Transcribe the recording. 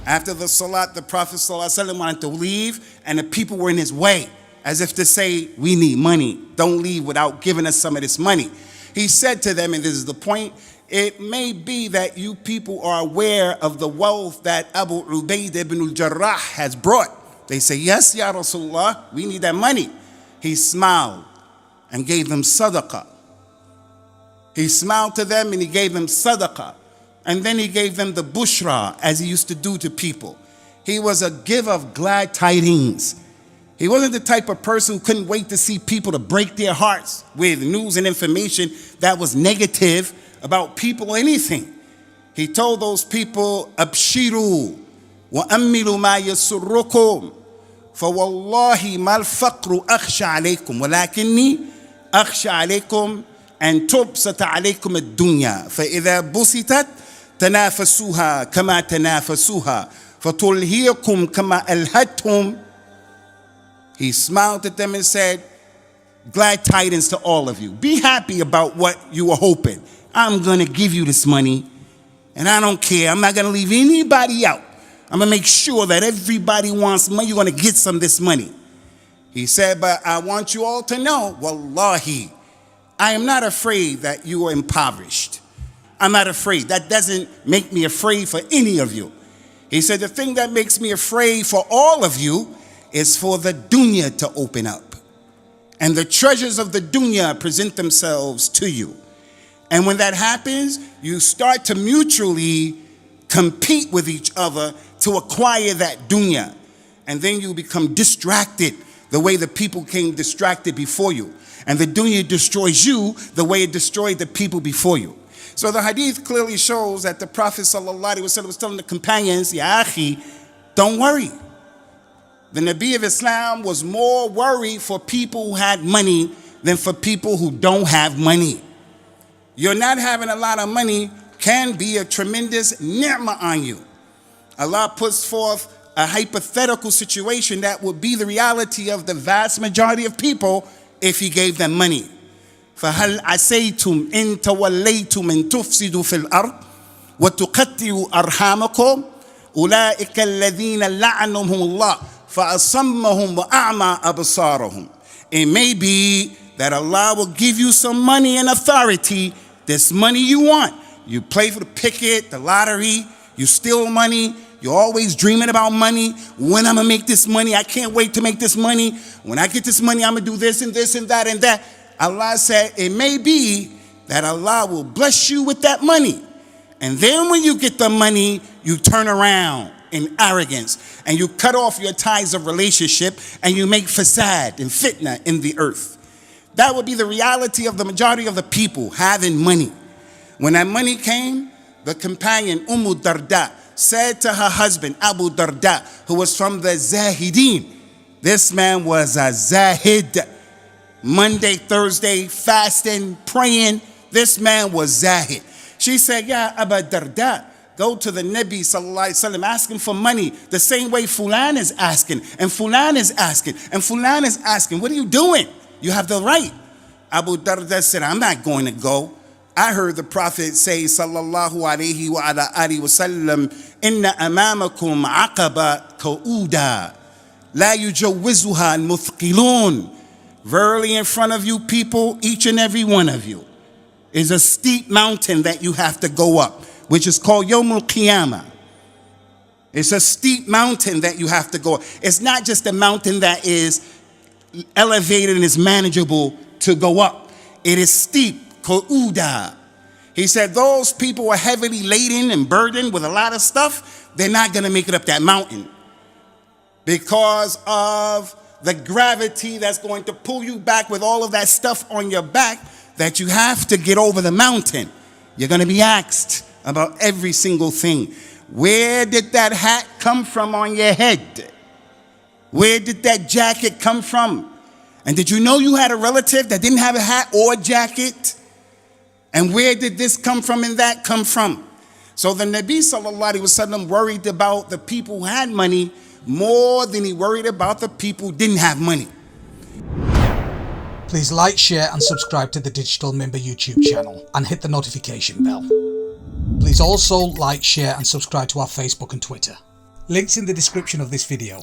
After the salat, the Prophet ﷺ wanted to leave, and the people were in his way, as if to say, we need money. Don't leave without giving us some of this money. He said to them, and this is the point, it may be that you people are aware of the wealth that Abu Ubaidah ibn al-Jarrah has brought. They say, yes, Ya Rasulullah, we need that money. He smiled and gave them sadaqah. He smiled to them and he gave them sadaqah. And then he gave them the bushra, as he used to do to people. He was a giver of glad tidings. He wasn't the type of person who couldn't wait to see people to break their hearts with news and information that was negative about people or anything. He told those people, Abshiru wa ammilu ma yasurrukum, fa wallahi mal faqru akhsha alaykum, walakinni akhsha alaykum an tubsata alaykum ad-dunya, fa idha busitat تنافسوها كما تنافسوها فتلهيكم كما ألهتهم. He smiled at them and said, glad tidings to all of you. Be happy about what you were hoping. I'm going to give you this money, and I don't care. I'm not going to leave anybody out. I'm going to make sure that everybody wants money. You're going to get some of this money. He said, but I want you all to know, wallahi, I am not afraid that you are impoverished. I'm not afraid. That doesn't make me afraid for any of you. He said, the thing that makes me afraid for all of you is for the dunya to open up. And the treasures of the dunya present themselves to you. And when that happens, you start to mutually compete with each other to acquire that dunya. And then you become distracted the way the people came distracted before you. And the dunya destroys you the way it destroyed the people before you. So the hadith clearly shows that the Prophet ﷺ was telling the companions, Ya akhi, don't worry. The Nabi of Islam was more worried for people who had money than for people who don't have money. You're not having a lot of money can be a tremendous ni'mah on you. Allah puts forth a hypothetical situation that would be the reality of the vast majority of people if he gave them money. فهل عسيتم إن توليتم أن تفسدوا في الأرض وتقطعوا أرحامكم أولئك الذين لعنهم الله فأصمهم وأعمى أبصارهم. It may be that Allah will give you some money and authority, this money you want. You play for the picket, the lottery, you steal money, you're always dreaming about money. When I'm gonna make this money, I can't wait to make this money. When I get this money, I'm gonna do this and this and that and that. Allah said, it may be that Allah will bless you with that money. And then when you get the money, you turn around in arrogance and you cut off your ties of relationship and you make fasad and fitna in the earth. That would be the reality of the majority of the people having money. When that money came, the companion Darda said to her husband Abu Darda, who was from the Zahideen. This man was a Zahid. Monday, Thursday, fasting, praying. This man was Zahid. She said, yeah, Abu Darda, go to the Nabi sallallahu alaihi wasallam, ask him for money the same way Fulan is asking, and Fulan is asking, and Fulan is asking. What are you doing? You have the right. Abu Darda said, I'm not going to go. I heard the Prophet say, sallallahu alaihi wa ala alihi wa sallam, inna amamakum aqaba ka'uda, la yujawwizuha al-muthqilun. Verily in front of you people, each and every one of you, is a steep mountain that you have to go up, which is called Yawmul Qiyamah. It's a steep mountain that you have to go up. It's not just a mountain that is elevated and is manageable to go up. It is steep, Qu'uda. He said those people are heavily laden and burdened with a lot of stuff. They're not going to make it up that mountain because of the gravity that's going to pull you back with all of that stuff on your back that you have to get over the mountain. You're going to be asked about every single thing. Where did that hat come from on your head? Where did that jacket come from? And did you know you had a relative that didn't have a hat or a jacket? And where did this come from and that come from? So the Nabi sallallahu alaihi wasallam worried about the people who had money more than he worried about the people who didn't have money. Please like, share and subscribe to the Digital Member YouTube channel and hit the notification bell. Please also like, share and subscribe to our Facebook and Twitter. Links in the description of this video.